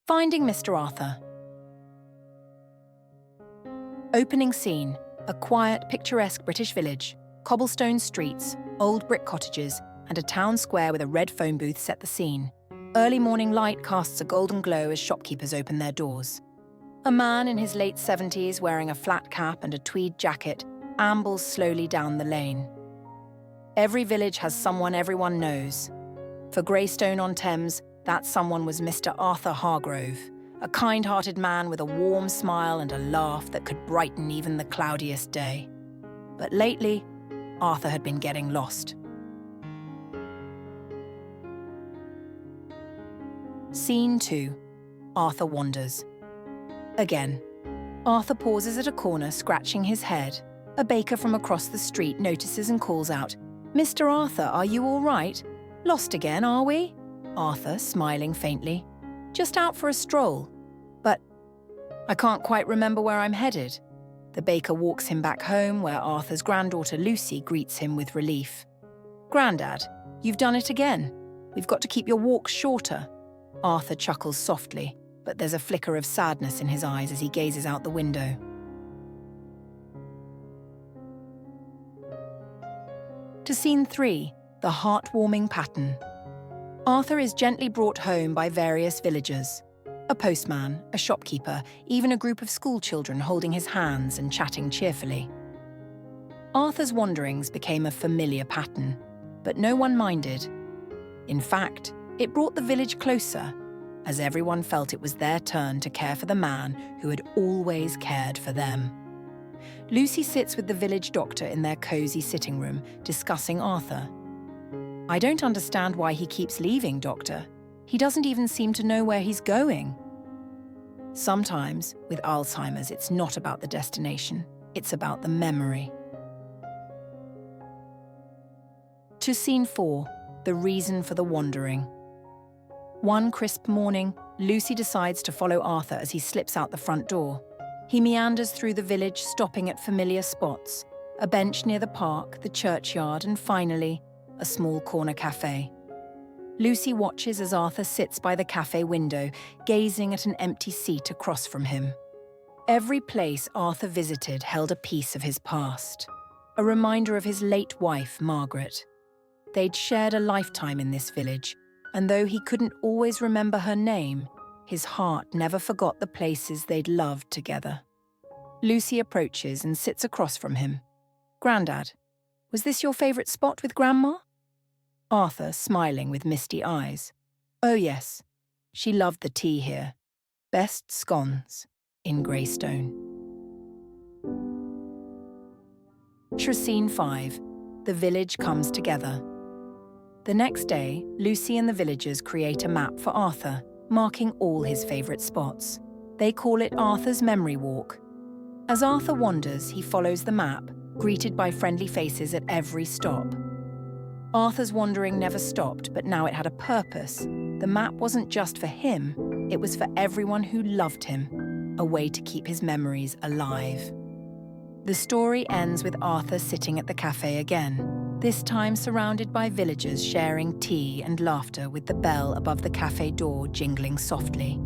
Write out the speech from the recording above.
Finding Mr. Arthur. Opening scene, a quiet, picturesque British village, cobblestone streets, old brick cottages, and a town square with a red phone booth set the scene. Early morning light casts a golden glow as shopkeepers open their doors. A man in his late 70s wearing a flat cap and a tweed jacket ambles slowly down the lane. Every village has someone everyone knows. For Greystone-on-Thames, that someone was Mr. Arthur Hargrove, a kind-hearted man with a warm smile and a laugh that could brighten even the cloudiest day. But lately, Arthur had been getting lost. Scene 2. Arthur wanders. Again, Arthur pauses at a corner, scratching his head. A baker from across the street notices and calls out, "Mr. Arthur, are you all right? Lost again, are we?" Arthur, smiling faintly. "Just out for a stroll. But I can't quite remember where I'm headed." The baker walks him back home, where Arthur's granddaughter Lucy greets him with relief. "Grandad, you've done it again. We've got to keep your walks shorter." Arthur chuckles softly, but there's a flicker of sadness in his eyes as he gazes out the window. To scene 3, the heartwarming pattern. Arthur is gently brought home by various villagers. A postman, a shopkeeper, even a group of schoolchildren holding his hands and chatting cheerfully. Arthur's wanderings became a familiar pattern, but no one minded. In fact, it brought the village closer, as everyone felt it was their turn to care for the man who had always cared for them. Lucy sits with the village doctor in their cosy sitting room, discussing Arthur. "I don't understand why he keeps leaving, Doctor. He doesn't even seem to know where he's going." Sometimes, with Alzheimer's, it's not about the destination, it's about the memory. To scene 4, the reason for the wandering. One crisp morning, Lucy decides to follow Arthur as he slips out the front door. He meanders through the village, stopping at familiar spots, a bench near the park, the churchyard, and finally, a small corner cafe. Lucy watches as Arthur sits by the cafe window, gazing at an empty seat across from him. Every place Arthur visited held a piece of his past, a reminder of his late wife, Margaret. They'd shared a lifetime in this village, and though he couldn't always remember her name, his heart never forgot the places they'd loved together. Lucy approaches and sits across from him. "Grandad, was this your favourite spot with Grandma?" Arthur, smiling with misty eyes. "Oh yes, she loved the tea here. Best scones in Greystone." Scene 5. The village comes together. The next day, Lucy and the villagers create a map for Arthur, marking all his favourite spots. They call it Arthur's Memory Walk. As Arthur wanders, he follows the map, greeted by friendly faces at every stop. Arthur's wandering never stopped, but now it had a purpose. The map wasn't just for him, it was for everyone who loved him, a way to keep his memories alive. The story ends with Arthur sitting at the cafe again, this time surrounded by villagers sharing tea and laughter with the bell above the cafe door jingling softly.